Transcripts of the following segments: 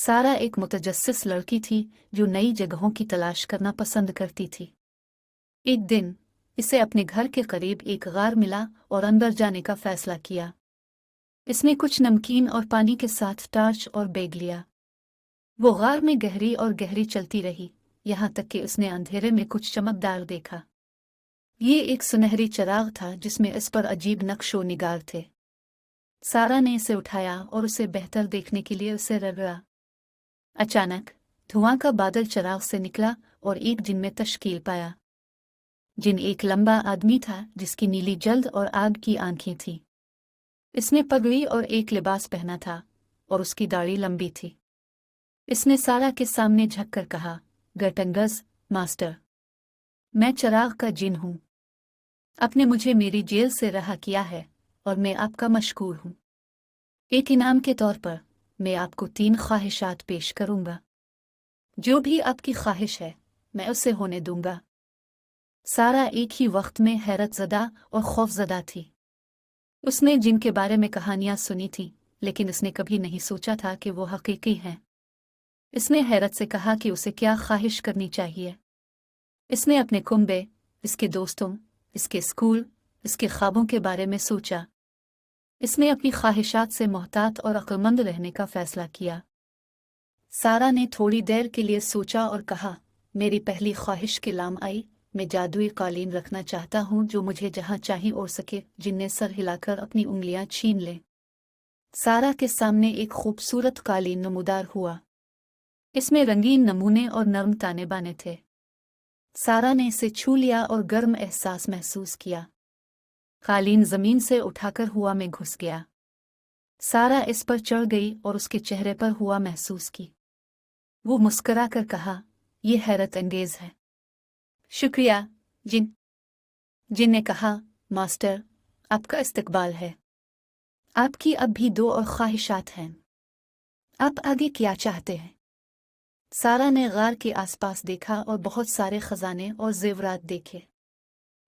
सारा एक मुतजस्सिस लड़की थी जो नई जगहों की तलाश करना पसंद करती थी। एक दिन इसे अपने घर के करीब एक गार मिला और अंदर जाने का फैसला किया। इसने कुछ नमकीन और पानी के साथ टार्च और बैग लिया। वो गार में गहरी और गहरी चलती रही, यहाँ तक कि उसने अंधेरे में कुछ चमकदार देखा। ये एक सुनहरी चिराग था जिसमें इस पर अजीब नक्शो निगार थे। सारा ने इसे उठाया और उसे बेहतर देखने के लिए उसे रगड़ा। अचानक धुआं का बादल चिराग से निकला और एक जिन में तश्कील पाया। जिन एक लंबा आदमी था जिसकी नीली जल्द और आग की आंखें थीं। इसने पगड़ी और एक लिबास पहना था और उसकी दाढ़ी लंबी थी। इसने सारा के सामने झुककर कहा, गटंगस मास्टर, मैं चिराग का जिन हूँ। आपने मुझे मेरी जेल से रहा किया है और मैं आपका मशकूर हूँ। एक इनाम के तौर पर मैं आपको 3 ख्वाहिशात पेश करूंगा। जो भी आपकी ख्वाहिश है मैं उसे होने दूंगा। सारा एक ही वक्त में हैरतज़दा और खौफज़दा थी। उसने जिनके बारे में कहानियां सुनी थीं, लेकिन उसने कभी नहीं सोचा था कि वो हकीकी हैं। इसने हैरत से कहा कि उसे क्या ख्वाहिश करनी चाहिए। इसने अपने कुंबे, इसके दोस्तों, इसके स्कूल, इसके ख्वाबों के बारे में सोचा। इसने अपनी ख्वाहिशात से मोहतात और अक्लमंद रहने का फैसला किया। सारा ने थोड़ी देर के लिए सोचा और कहा, मेरी पहली ख्वाहिश के लाम आई। मैं जादुई कालीन रखना चाहता हूँ जो मुझे जहाँ चाहे उड़ सके, जिनने सर हिलाकर अपनी उंगलियां छीन ले। सारा के सामने एक खूबसूरत कालीन नमूदार हुआ। इसमें रंगीन नमूने और नर्म ताने बाने थे। सारा ने इसे छू लिया और गर्म एहसास महसूस किया। कालीन जमीन से उठाकर हुआ में घुस गया। सारा इस पर चढ़ गई और उसके चेहरे पर हुआ महसूस की। वो मुस्कुरा कर कहा, यह हैरत अंगेज है। शुक्रिया जिन। जिन ने कहा, मास्टर, आपका इस्तकबाल है। आपकी अब भी 2 और ख्वाहिशात हैं। आप आगे क्या चाहते हैं? सारा ने गार के आसपास देखा और बहुत सारे खजाने और जेवरात देखे।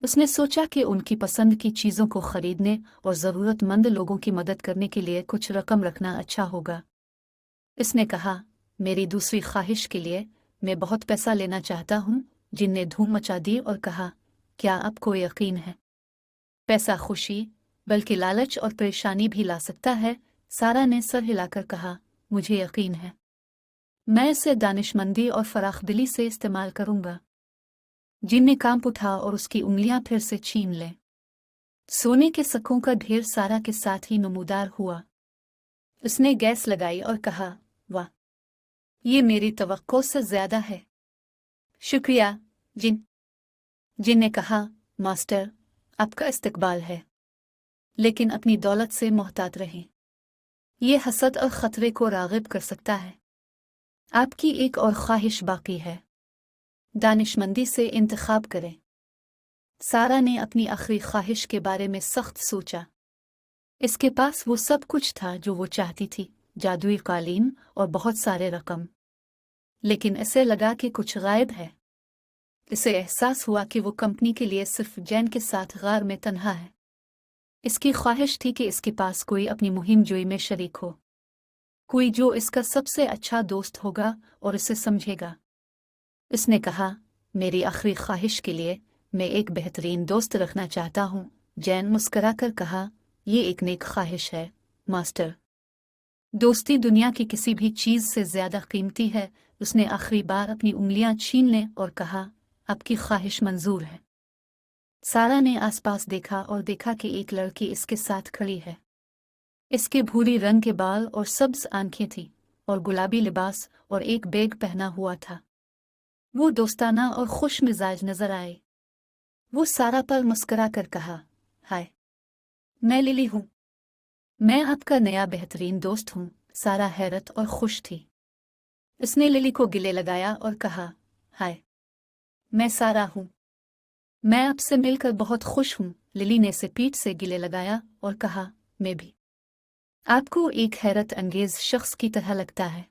उसने सोचा कि उनकी पसंद की चीज़ों को खरीदने और ज़रूरतमंद लोगों की मदद करने के लिए कुछ रकम रखना अच्छा होगा। इसने कहा, मेरी दूसरी ख्वाहिश के लिए मैं बहुत पैसा लेना चाहता हूँ। जिन ने धूम मचा दी और कहा, क्या आपको यकीन है? पैसा खुशी बल्कि लालच और परेशानी भी ला सकता है। सारा ने सर हिलाकर कहा, मुझे यकीन है। मैं इसे दानिशमंदी और फराखदिली से इस्तेमाल करूंगा। जिन ने कांप उठा और उसकी उंगलियां फिर से छीन ले। सोने के सकों का ढेर सारा के साथ ही नमूदार हुआ। उसने गैस लगाई और कहा, वाह, ये मेरी तवक्को से ज्यादा है। शुक्रिया जिन। जिन ने कहा, मास्टर, आपका इस्तकबाल है, लेकिन अपनी दौलत से मोहतात रहें। ये हसद और खतरे को राग़िब कर सकता है। आपकी एक और ख्वाहिश बाकी है, दानिशमंदी से इंतखाब करें। सारा ने अपनी आखिरी ख्वाहिश के बारे में सख्त सोचा। इसके पास वो सब कुछ था जो वो चाहती थी, जादुई कालीन और बहुत सारे रकम। लेकिन इसे लगा कि कुछ गायब है। इसे एहसास हुआ कि वो कंपनी के लिए सिर्फ जैन के साथ गार में तन्हा है। इसकी ख्वाहिश थी कि इसके पास कोई अपनी मुहिम जोई में शरीक हो, कोई जो इसका सबसे अच्छा दोस्त होगा और इसे समझेगा। इसने कहा, मेरी आखिरी ख्वाहिश के लिए मैं एक बेहतरीन दोस्त रखना चाहता हूँ। जैन मुस्कुराकर कहा, ये एक नेक ख्वाहिश है, मास्टर। दोस्ती दुनिया की किसी भी चीज़ से ज़्यादा कीमती है। उसने आखिरी बार अपनी उंगलियां छीन लें और कहा, आपकी ख्वाहिश मंजूर है। सारा ने आसपास देखा और देखा कि एक लड़की इसके साथ खड़ी है। इसके भूरी रंग के बाल और सब्ज आंखें थीं और गुलाबी लिबास और एक बैग पहना हुआ था। वो दोस्ताना और खुश मिजाज नजर आए। वो सारा पर मुस्कुरा कर कहा, हाय, मैं लिली हूँ। मैं आपका नया बेहतरीन दोस्त हूँ। सारा हैरत और खुश थी। उसने लिली को गले लगाया और कहा, हाय, मैं सारा हूँ। मैं आपसे मिलकर बहुत खुश हूँ। लिली ने इसे पीठ से गले लगाया और कहा, मैं भी। आपको एक हैरत अंगेज शख्स की तरह लगता है।